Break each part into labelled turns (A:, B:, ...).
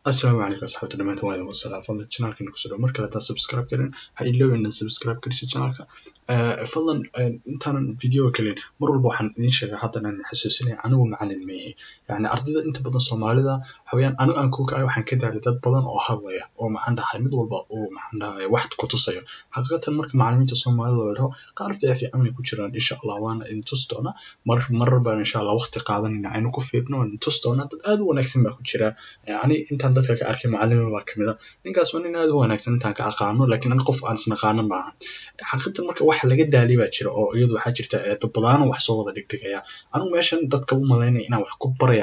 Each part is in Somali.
A: السلام عليكم أصحابي دمانتين waa idin wasalaam fadlan channelkan ku soo dhaw markale haddaad subscribe karin ha iloobin inaad subscribe gariso channelka fadlan intaanan video gelin mar walba waxaan idin sheegaa haddana aan xasuusinaya anigu macallin ma yahay yani ardayda inta badan Soomaalida haween anigu aan ku kaay waxaan ka daalay dad badan oo hadlaya oo maxaan dhahay mid walba oo maxaan dhahay wax ku tusayo xaqiiqatan marka macallimiinta Soomaalida la dhaho qaar fiican ay ku jiraan insha Allah waana idin tusi doonaa mar baan insha Allah waqti qaadanayna aynu ku fiirno idin tusi doonaa dad aad u wanaagsan baa ku jira yani intaan dadka ka arkay macallin waa kamida ninkaas waa nin aad u wanaagsan intaan ka aqaano laakiin an qof aan isnaqaano ma aha xaqiiqatan marka wax laga daali baa jira oo iyadu waxa jirta dad badan wax soo wada dhigaya anigu meeshan dadka u maleynay inaan wax ku baray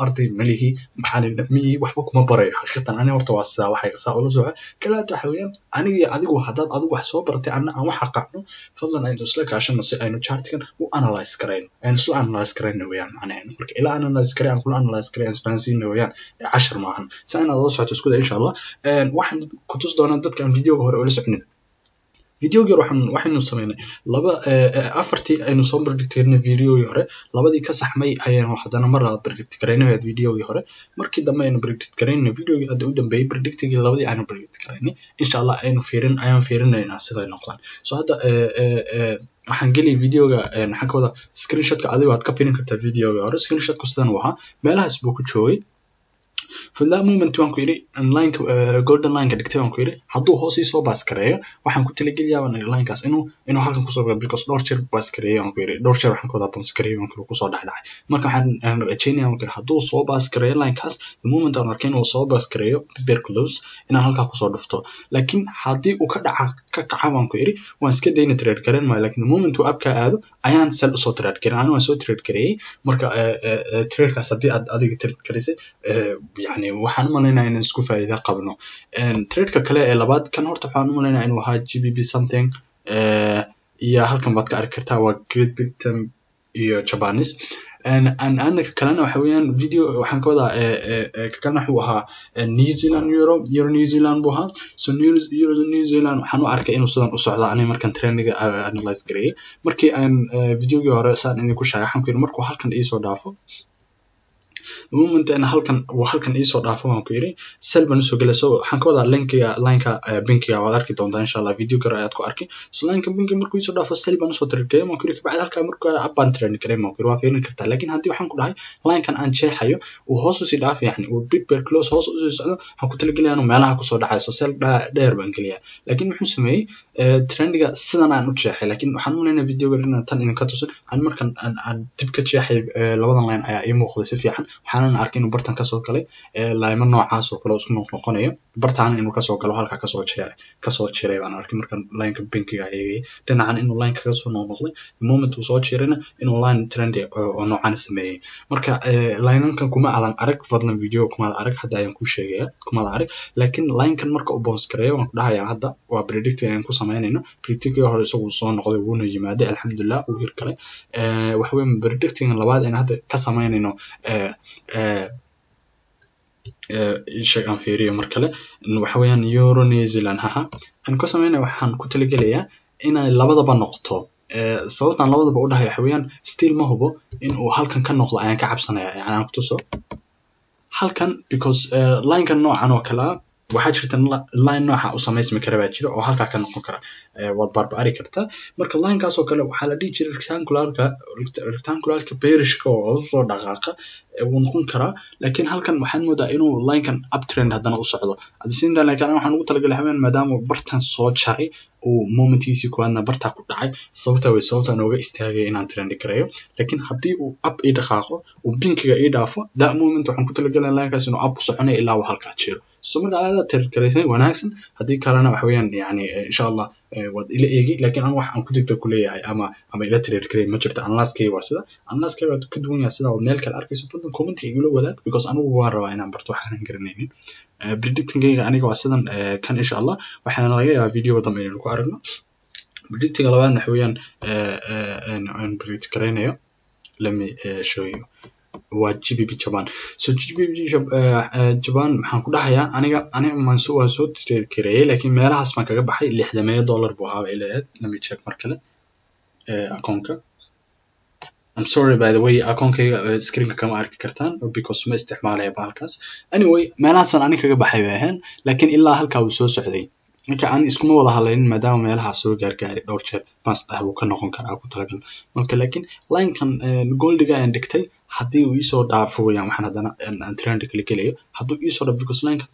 A: arday malihi macallin miyi waxba kuma barayo xaqiiqatan aniga horta waa sidaa waxay saa ula soo kala taxawiyaan aniga adigu haddaad adigu wax soo bartay aan wax aqaano fadlan aynu isla kaashano si aynu chartkan u analyze karayno aynu isla analyze karayno weeyaan macnaheedu marka ilaa analyze karayno kula analyze karayno isfahansiino weeyaan 10 maahan سأنا الله سعد اسكود إن شاء الله واحد كنتوس دونا دت كان فيديو هور ولا سعنين فيديو جر واحد نصمينا لبا أفرتي إنه صوم بريدكتيرنا فيديو يهره لبا دي كسحمي هي واحد أنا مرة بريدكتيرنا هاد فيديو يهره مركي دم إنه بريدكتيرنا فيديو قد قدام بي بريدكتير لبا دي أنا بريدكتيرنا إن شاء الله إنه فيرن الناس هذا النقلان سو هذا waxaan geliyay videoga maxaan ka wada screenshot ka adiga aad ka fiirin kartaa videoga hore screenshot ku sidan waxa meelahaas buu ku joogay فلا moment waan ku yiri online golden line ka dhigtay waan ku yiri haduu hoos ii soo baas kareeyo waxaan ku talageliyaa line kaas inuu halkan ku soo galo because dhowr jeer baas kareeyo waan ku yiri dhowr jeer waxaan ku wada bounce kareeyo waan ku soo dhaxdhacay marka waxaan rajaynayaa waan ku yiri haduu soo baas kareeyo line kaas the moment aan arkay inuu soo baas kareeyo bear close inaan halka ku soo dhufto laakiin hadii uu ka kaca waan ku yiri waan iska dayna trade kareen ma laakiin the moment uu abka aado ayaan sell soo trade kareen aan soo trade kareeyay marka trade kaas hadii aad adiga trade kareysay يعني waxaan u maleynaa in isku faa'iido qabno trade ka kale ee labaad kan horta waxaan u maleynaa inuu ahaa GBP something iyo halkan baad ka arki kartaa waa Great Britain iyo Japanese and kalena waxa weeyaan video waxaan ka wadaa kana wuxuu ahaa New Zealand euro New Zealand buu ahaa so New Zealand waxaan u arkay inuu sidan u socdo aniga markan trendiga analyze gareeyay markii aan videogii hore saan idinku sheegay waxaan ku yiri markuu halkan ii soo dhaafo moment أنا halkan ii soo dhaafo waan ku yiri selban soo galaso waxaan ka wadaa linka binkiga waad arki doontaa insha Allah video gar ayaad ku arki so linka binkiga markuu ii soo dhaafo selban soo tirkay waan ku yiri bacd halka markuu abban trend karay waan ku yiri waa fiirin kartaa laakiin hadii waxaan ku dhahay linkan aan jeexayo uu hoos u sii dhaaf yani uu big bear close hoos u sii socdo waxaan ku talageliyaa inuu meelaha ku soo dhacayso sel dheer baan geliyaa laakiin wuxuu sameeyay trendiga sidan aan u jeexay laakiin waxaan u maleynaa video gar inaan tan idin ka tusin aan markan aan dib ka jeexay labadan line ayaa ii muuqday si fiican waxaan arkay inuu bartan ka soo galay layma noocaas oo kale isku noqonayo bartaan inuu ka soo galo halka ka soo jiray baan arkay markan line-ka binkiga eegay dhinacan inuu line-ka ka soo noqday moment uu soo jirayna inuu line trend oo noocan sameeyay marka line-kan kuma aadan arag fadlan video kuma arag hadda ayaan ku sheegaya kuma arag laakiin line-kan marka uu bounce gareeyo waan ku dhahayaa hadda waa predicting aan ku sameynayno predicting hore isagu soo noqday wuuna yimaaday alxamdulillah uu hir kale waxa weyn predicting labaad in hadda ka sameynayno شيء عن فيريو مركله إنه حوالي يورو نيوزيلاند أنا كسمينا وحن كنت لقيليا إن لبضة بنقطة صوتنا لبضة بقولها حوالي ستيل ما هو إنه هل كان نقطة يعني كعب سنة يعني أنا كنت صو هل كان because line كان نوع عنه كلا waxaa jirta line nooca u sameysmi kara baa jira oo halka ka noqon kara wad barbari karta marka line kaas oo kale waxa la dhigi jiray rectangularka bearishka oo soo dhaqaaqa uu noqon kara laakiin halkan waxaan moodaa inuu line kan uptrend hadana u socdo adisinta laakiin waxaan ugu talagalay habeen maadaama bartan soo jaray oo momentiisi kuwaadna barta ku dhacay sababta nooga istaagay inaan trend gareeyo laakiin hadii uu up ii dhaqaaqo uu binkiga ii dhaafo that moment waxaan ku talagalay line kaas inuu up u soconayo ilaa uu halka jiro سمعنا هذا تركيزين وناكسن هذه كلنا وحويان يعني إن شاء الله إلى إيجي لكن أنا واحد كنت تقولي أما إلى تركيزين ما شفت عن ناس كي واسدة عن ناس كي وتكدون ياسدة والملك الأركي سبحان كومنت يقولوا ولا because أنا وارا أنا برضو حنا نقرنين predicting أنا واسدة كان إن شاء الله وحنا نلاقي فيديو ضمني لكم عرفنا predicting على بعض نحويان أن predict كرينيو let me show you waa GBP Japan so GBP Japan maxaan ku dhahayaa aniga mansuub waa soo tireeyay laakiin meelahaas ma kaga baxay $600 buu ahaa ilaa let me check mar kale akoonka I'm sorry by the way akoonkayga screenka kama arki kartaan because ma isticmaalayo bahalkaas. Anyway meelahaasaan ani kaga baxay bay ahayn laakiin ilaa halkaa uu soo socday marka aan iskuma wada hadlaynin maadaama meelaha soo gaargaaray dhowr jeer bas uu ka noqon karaa ku talagal marka laakiin linekan goldiga aan dhigtay haddii uu isoo dhaafo wayaan waxaan haddana aan trend kala gelayo hadduu isoo dhaafo because lineka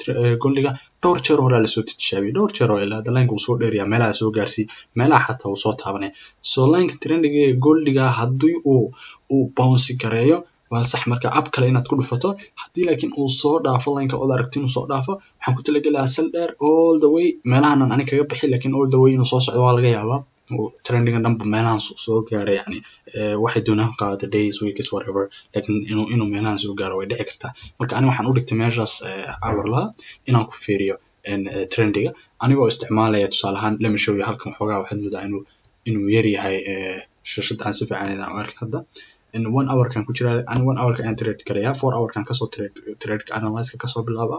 A: goldiga dhowr jeer hore la soo tijaabiyay dhowr jeer oo ilaa lineka uu soo dheeriyaa meelaha soo gaarsii meelaha xataa uu soo taabanay so lineka trendiga goldiga haddii uu bounce gareeyo waa sax marka ab kale inaad ku dhufato haddii laakiin uu soo dhaafo lineka oo aragtin uu soo dhaafo waxaan ku talagalayaa sal dheer all the way meelahan aan kaga bixi laakiin all the way inuu soo socdo waa laga yaabaa trendingan dhanba meelahan soo gaaray yani waxay doonaan qaado days weeks whatever laakiin inuu meelahan soo gaaro way dhici kartaa marka ani waxaan u dhigtay meeshaas hour laha inaan ku fiiriyo trendiga anigoo isticmaalaya tusaale ahaan lama show halkan waxoogaa waxaad moodaa inuu yar yahay shashada aan si fiican idaan u arkin hadda in 1 hour kan ku jira aan 1 hour kan trade karaya 4 hour kan kasoo trade ka analyze ka kasoo bilaaba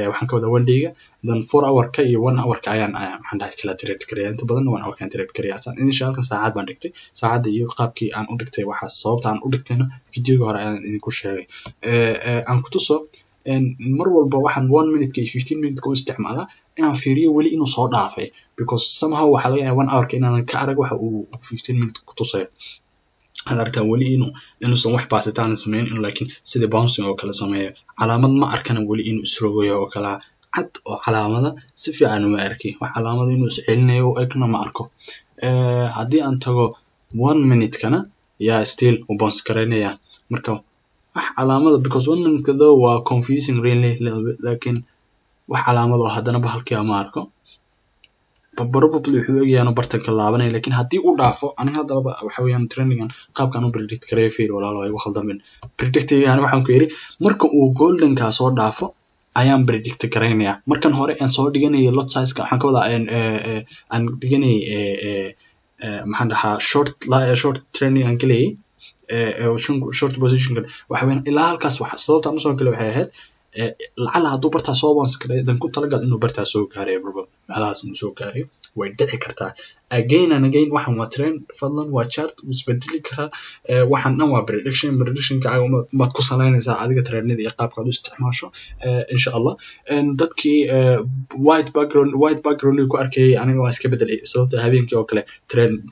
A: waxaan ka wada 1 day then 4 hour ka iyo 1 hour ka ayaan waxaan dhahay kala trade karaya inta badan 1 hour kan trade karaya san insha Allah saacad baan dhigtay saacada iyo qaabkii aan u dhigtay waxa sababta aan u dhigtayna videoga hore aan idinku sheegay aan ku tuso mar walba waxaan 1 minute ka 15 minute ka u isticmaalaa inaan fiiriyo wali inuu soo dhaafay because somehow waxa laga yaabaa 1 hour ka inaan ka arag waxa uu 15 minute ku tusayo هذا أرتا ولي إنه صنوح باسيتان سمين إنه لكن سيدي bouncing أو كلا سمية علامة ما أركنا ولي إنه إسروجيا أو كلا عد أو علامة سفي عنه ما أركي وعلامة إنه سعلنا وأكنا ما أركو هدي أنتو 1 minute كنا يا still وباونس كرينا يا مركو علامة because 1 minute كده و confusing really لكن وعلامة هذا بحالك يا ماركو probably wuxuu eegayaa bartanka laabanay laakiin hadii uu dhaafo aniga hadda waxa weeyaan trendingan qaabkan u predict kareey fiir walaalo ay wax khaldamin predict yani waxaan ku yiri marka uu golden ka soo dhaafo ayaan predict kareynaya markan hore aan soo dhiganay lot size ka waxaan ka wadaa aan dhiganay maxaan dhahaa short trending aan galay short position waxa weeyaan ilaa halkaas waxa sababta aan soo galay waxay ahayd lacala hadduu bartaa soo bounce kareeyo dan ku talagal inuu bartaa soo gaaray probably meelahaas inuu soo gaaray way dhici kartaa again and again waxaan waa trend fadlan waa chart uu isbedeli karaa waxaan dhan waa prediction ka maad ku salaynaysaa adiga trendnida iyo qaabka aad u isticmaasho insha Allah dadkii white background ku arkay aniga waa iska bedelay sababta habeenkii oo kale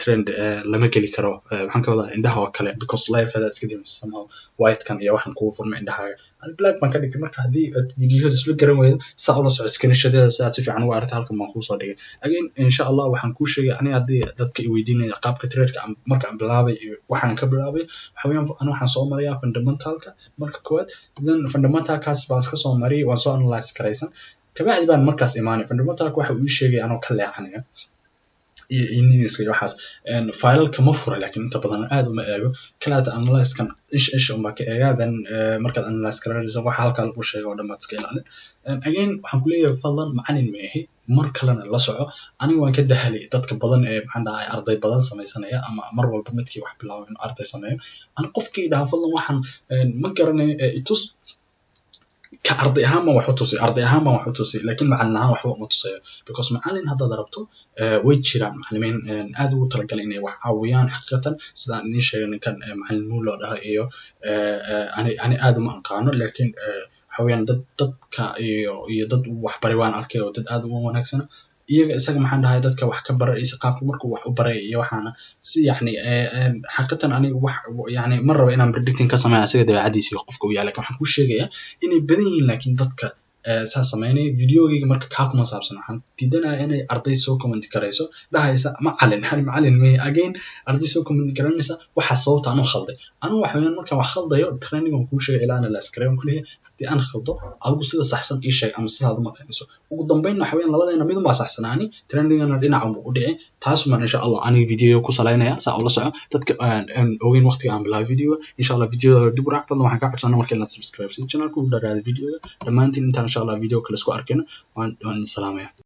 A: trend lama geli karo waxaan ka wadaa indhaha oo kale because live kada iska diimayso somehow white kan iyo waxaan ku furmay indhaha black man ka dhigtay marka hadii videoda isla garan weydo saa ula socod screenshotada saa si fiican u aragto halkan ma ku soo dhigay again insha Allah waxaan ku sheegay aniga hadii dadka ay weydiinayaan qaabka trade-ka marka aan bilaabay waxaan ka bilaabay waxa weeyaan waxaan soo marayaa fundamental-ka marka koowaad then fundamental-kaas baan iska soo mariyay waan soo analyze karaysan kabacdi baan markaas imaanay fundamental-ka waxa uu sheegay anoo ka leexanaya news iyo waxaas file-ka ma fura laakiin inta badan aad uma eego kala analyze kan ish uma ka eega then markaad analyze karaysan waxa halka lagu sheego oo dhamaad iska ilaalin again waxaan ku leeyahay fadlan macallin ma ahi mar kalena la soco aniga waan ka dahalay dadka badan ee maxaan dhahay arday badan samaysanaya ama mar walba midkii wax bilaabo inuu arday sameeyo aan qofkii dhaha fadlan waxaan ma garanayo itus ka arday ahaan ma wax u tusay laakiin macallin ahaan waxba uma tusayo because macallin hadda darabto way jiraan macallimiin aad ugu talagalay inay wax caawiyaan xaqiiqatan sidaan idin sheegay ninkan macallin muu loo dhahay iyo ani aad uma aqaano laakiin waxaweyaan dadka iyo dad wax bari waan arkay oo dad aad u wanaagsan iyaga isaga maxaan dhahay dadka wax ka baraysa qaabka markuu wax u baray iyo waxaana si yani xaqiiqatan aniga wax yani ma rabo inaan predicting ka sameeyo asiga dabeecadiisa iyo qofka uu yahay laakiin waxaan ku sheegayaa inay badan yihiin laakiin dadka saa sameynay videogayga marka kaa kuma saabsan waxaan diidanayaa inay arday soo comment karayso dhahaysa macallin may again arday soo comment karanaysa waxa sababta aan u khalday anigu waxa weeyaan markaan wax khaldayo training aan kuu sheegay ilaa ana la iskareeyo ku leeyahay hadii aan khaldo adigu sida saxsan ii sheeg ama sidaad ma qeynayso ugu dambeyn waxa weeyaan labadeena mid ma saxsanaani trainingana dhinaca u dhici taas ma insha Allah ani video ku salaynaya saa ula soco dadka ogeyn waqtiga aan bilaabay video insha Allah video dib u raac fadlan waxaan ka codsanaa markii la subscribe si channelku u daraado video dhamaantiin inta insha Allah video kale isku arkayna waan salaamaya